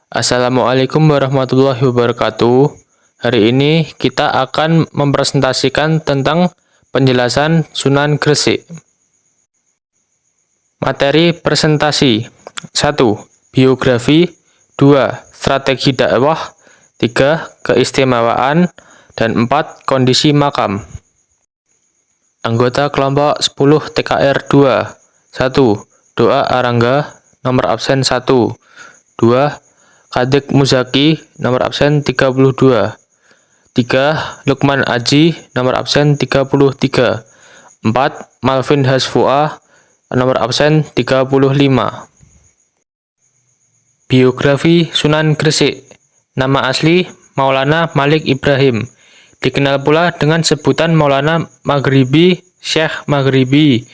Assalamualaikum warahmatullahi wabarakatuh. Hari ini kita akan mempresentasikan tentang penjelasan Sunan Gresik. Materi presentasi: 1. Biografi. 2. Strategi dakwah. 3. Keistimewaan. Dan 4. Kondisi makam. Anggota kelompok 10 TKR 2. 1. Doa Arangga, nomor absen 1. 2. Kadik Muzaki, nomor absen 32. 3. Lukman Aji, nomor absen 33. 4. Malvin Hasfua, nomor absen 35. Biografi Sunan Gresik. Nama asli Maulana Malik Ibrahim. Dikenal pula dengan sebutan Maulana Maghribi, Syekh Maghribi.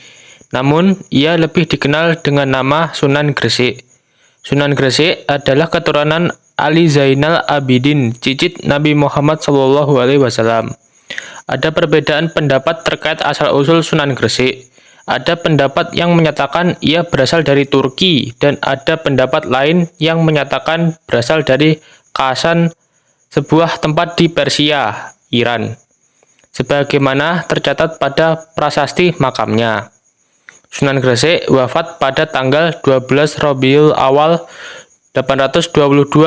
Namun, ia lebih dikenal dengan nama Sunan Gresik. Sunan Gresik adalah keturunan Ali Zainal Abidin, cicit Nabi Muhammad SAW. Ada perbedaan pendapat terkait asal-usul Sunan Gresik. Ada pendapat yang menyatakan ia berasal dari Turki, dan ada pendapat lain yang menyatakan berasal dari Kasan, sebuah tempat di Persia, Iran, sebagaimana tercatat pada prasasti makamnya. Sunan Gresik wafat pada tanggal 12 Rabiul Awal 822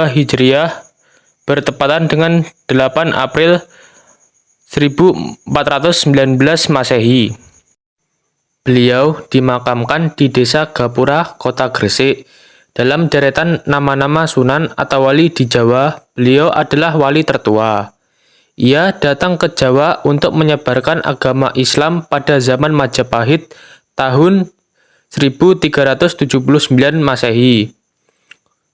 Hijriah, bertepatan dengan 8 April 1419 Masehi. Beliau dimakamkan di Desa Gapura, Kota Gresik. Dalam deretan nama-nama sunan atau wali di Jawa, beliau adalah wali tertua. Ia datang ke Jawa untuk menyebarkan agama Islam pada zaman Majapahit tahun 1379 Masehi.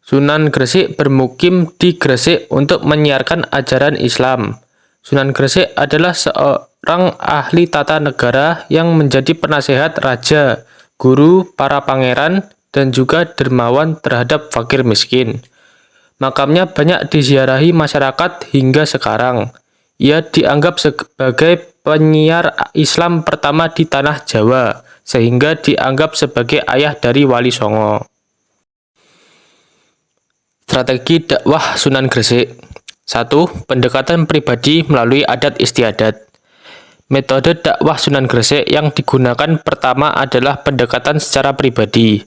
Sunan Gresik bermukim di Gresik untuk menyiarkan ajaran Islam. Sunan Gresik adalah seorang ahli tata negara yang menjadi penasehat raja, guru, para pangeran, dan juga dermawan terhadap fakir miskin. Makamnya banyak diziarahi masyarakat hingga sekarang. Ia dianggap sebagai penyiar Islam pertama di tanah Jawa, sehingga dianggap sebagai ayah dari Wali Songo. Strategi dakwah Sunan Gresik. 1. Pendekatan pribadi melalui adat istiadat. Metode dakwah Sunan Gresik yang digunakan pertama adalah pendekatan secara pribadi,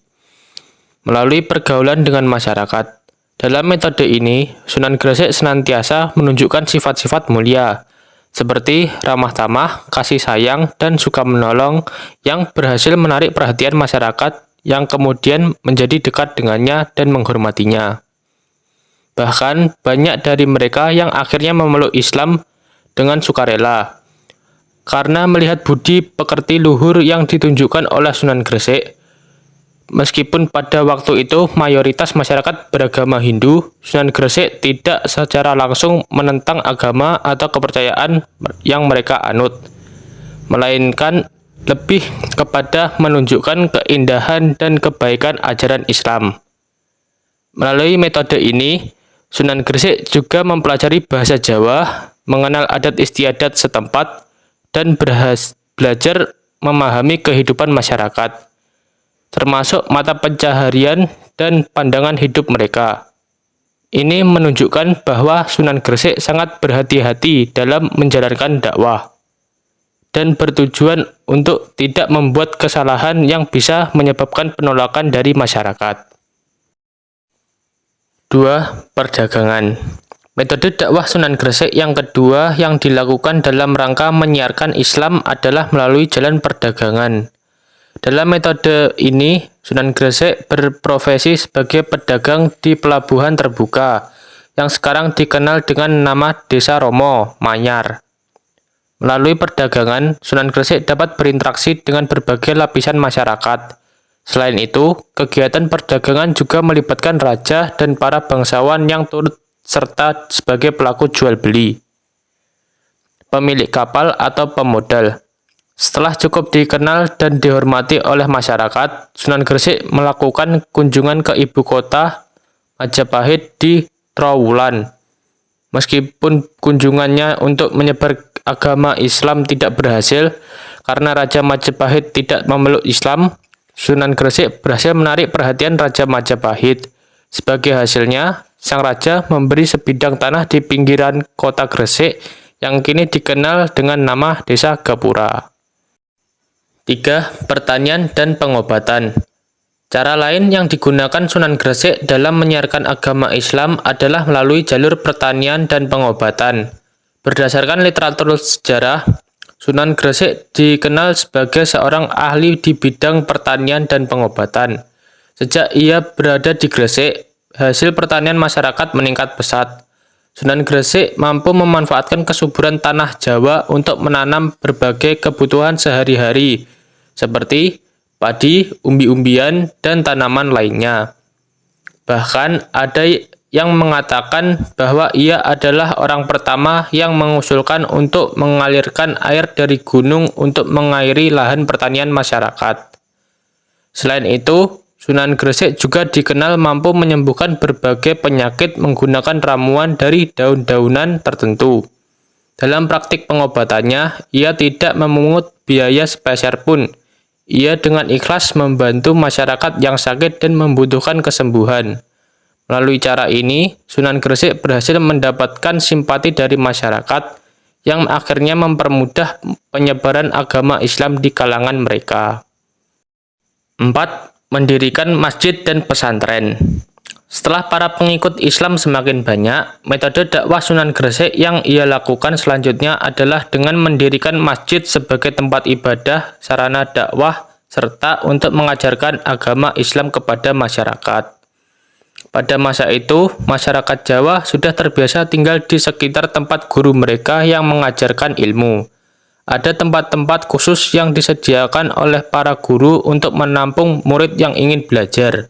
melalui pergaulan dengan masyarakat. Dalam metode ini, Sunan Gresik senantiasa menunjukkan sifat-sifat mulia, seperti ramah tamah, kasih sayang, dan suka menolong yang berhasil menarik perhatian masyarakat yang kemudian menjadi dekat dengannya dan menghormatinya. Bahkan, banyak dari mereka yang akhirnya memeluk Islam dengan sukarela. Karena melihat budi pekerti luhur yang ditunjukkan oleh Sunan Gresik, meskipun pada waktu itu mayoritas masyarakat beragama Hindu, Sunan Gresik tidak secara langsung menentang agama atau kepercayaan yang mereka anut, melainkan lebih kepada menunjukkan keindahan dan kebaikan ajaran Islam. Melalui metode ini, Sunan Gresik juga mempelajari bahasa Jawa, mengenal adat istiadat setempat, dan belajar memahami kehidupan masyarakat, termasuk mata pencaharian dan pandangan hidup mereka. Ini menunjukkan bahwa Sunan Gresik sangat berhati-hati dalam menjalankan dakwah dan bertujuan untuk tidak membuat kesalahan yang bisa menyebabkan penolakan dari masyarakat. 2. Perdagangan. Metode dakwah Sunan Gresik yang kedua yang dilakukan dalam rangka menyiarkan Islam adalah melalui jalan perdagangan. Dalam metode ini, Sunan Gresik berprofesi sebagai pedagang di pelabuhan terbuka, yang sekarang dikenal dengan nama Desa Romo, Manyar. Melalui perdagangan, Sunan Gresik dapat berinteraksi dengan berbagai lapisan masyarakat. Selain itu, kegiatan perdagangan juga melibatkan raja dan para bangsawan yang turut serta sebagai pelaku jual beli, pemilik kapal atau pemodal. Setelah cukup dikenal dan dihormati oleh masyarakat, Sunan Gresik melakukan kunjungan ke ibu kota Majapahit di Trowulan. Meskipun kunjungannya untuk menyebar agama Islam tidak berhasil, karena Raja Majapahit tidak memeluk Islam, Sunan Gresik berhasil menarik perhatian Raja Majapahit. Sebagai hasilnya, sang raja memberi sebidang tanah di pinggiran kota Gresik yang kini dikenal dengan nama Desa Gapura. 3. Pertanian dan pengobatan. Cara lain yang digunakan Sunan Gresik dalam menyiarkan agama Islam adalah melalui jalur pertanian dan pengobatan. Berdasarkan literatur sejarah, Sunan Gresik dikenal sebagai seorang ahli di bidang pertanian dan pengobatan. Sejak ia berada di Gresik, hasil pertanian masyarakat meningkat pesat. Sunan Gresik mampu memanfaatkan kesuburan tanah Jawa untuk menanam berbagai kebutuhan sehari-hari, seperti padi, umbi-umbian, dan tanaman lainnya. Bahkan ada yang mengatakan bahwa ia adalah orang pertama yang mengusulkan untuk mengalirkan air dari gunung untuk mengairi lahan pertanian masyarakat. Selain itu, Sunan Gresik juga dikenal mampu menyembuhkan berbagai penyakit menggunakan ramuan dari daun-daunan tertentu. Dalam praktik pengobatannya, ia tidak memungut biaya sepeser pun. Ia dengan ikhlas membantu masyarakat yang sakit dan membutuhkan kesembuhan. Melalui cara ini, Sunan Gresik berhasil mendapatkan simpati dari masyarakat yang akhirnya mempermudah penyebaran agama Islam di kalangan mereka. 4. Mendirikan masjid dan pesantren. Setelah para pengikut Islam semakin banyak, metode dakwah Sunan Gresik yang ia lakukan selanjutnya adalah dengan mendirikan masjid sebagai tempat ibadah, sarana dakwah, serta untuk mengajarkan agama Islam kepada masyarakat. Pada masa itu, masyarakat Jawa sudah terbiasa tinggal di sekitar tempat guru mereka yang mengajarkan ilmu. Ada tempat-tempat khusus yang disediakan oleh para guru untuk menampung murid yang ingin belajar.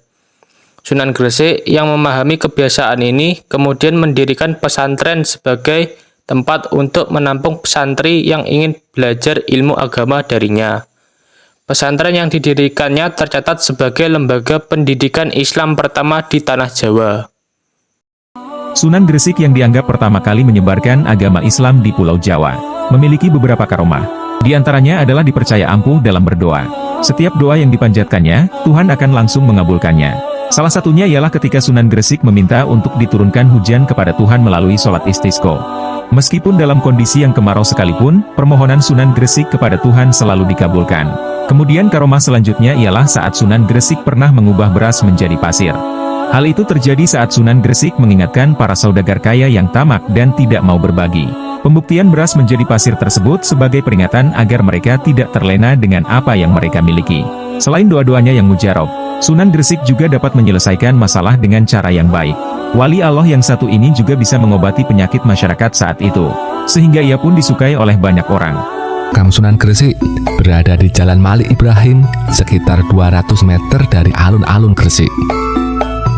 Sunan Gresik yang memahami kebiasaan ini kemudian mendirikan pesantren sebagai tempat untuk menampung santri yang ingin belajar ilmu agama darinya. Pesantren yang didirikannya tercatat sebagai lembaga pendidikan Islam pertama di tanah Jawa. Sunan Gresik yang dianggap pertama kali menyebarkan agama Islam di Pulau Jawa, memiliki beberapa karomah. Di antaranya adalah dipercaya ampuh dalam berdoa. Setiap doa yang dipanjatkannya, Tuhan akan langsung mengabulkannya. Salah satunya ialah ketika Sunan Gresik meminta untuk diturunkan hujan kepada Tuhan melalui sholat istisqa. Meskipun dalam kondisi yang kemarau sekalipun, permohonan Sunan Gresik kepada Tuhan selalu dikabulkan. Kemudian karomah selanjutnya ialah saat Sunan Gresik pernah mengubah beras menjadi pasir. Hal itu terjadi saat Sunan Gresik mengingatkan para saudagar kaya yang tamak dan tidak mau berbagi. Pembuktian beras menjadi pasir tersebut sebagai peringatan agar mereka tidak terlena dengan apa yang mereka miliki. Selain doa-doanya yang mujarab, Sunan Gresik juga dapat menyelesaikan masalah dengan cara yang baik. Wali Allah yang satu ini juga bisa mengobati penyakit masyarakat saat itu, sehingga ia pun disukai oleh banyak orang. Makam Sunan Gresik berada di Jalan Malik Ibrahim, sekitar 200 meter dari alun-alun Gresik.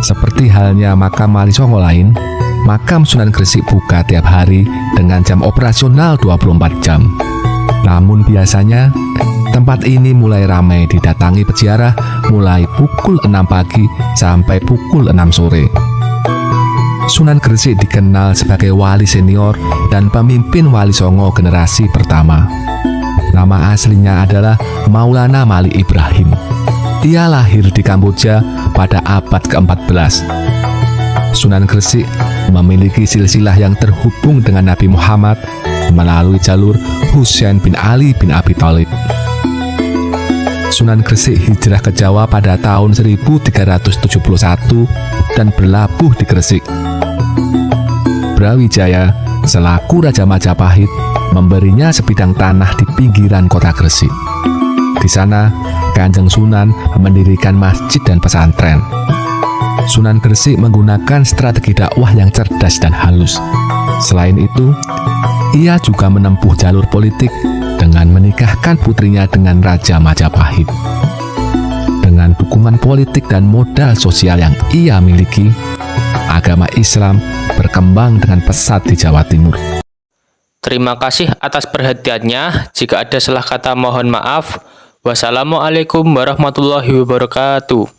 Seperti halnya makam Wali Songo lain, makam Sunan Gresik buka tiap hari dengan jam operasional 24 jam. Namun biasanya, tempat ini mulai ramai didatangi peziarah mulai pukul 6 pagi sampai pukul 6 sore. Sunan Gresik dikenal sebagai wali senior dan pemimpin Wali Songo generasi pertama. Nama aslinya adalah Maulana Malik Ibrahim. Ia lahir di Kamboja pada abad ke-14. Sunan Gresik memiliki silsilah yang terhubung dengan Nabi Muhammad melalui jalur Husain bin Ali bin Abi Thalib. Sunan Gresik hijrah ke Jawa pada tahun 1371 dan berlabuh di Gresik. Brawijaya selaku Raja Majapahit memberinya sebidang tanah di pinggiran kota Gresik. Di sana, Kanjeng Sunan mendirikan masjid dan pesantren. Sunan Gresik menggunakan strategi dakwah yang cerdas dan halus. Selain itu, ia juga menempuh jalur politik dengan menikahkan putrinya dengan Raja Majapahit. Dengan dukungan politik dan modal sosial yang ia miliki, agama Islam berkembang dengan pesat di Jawa Timur. Terima kasih atas perhatiannya. Jika ada salah kata mohon maaf. Wassalamualaikum warahmatullahi wabarakatuh.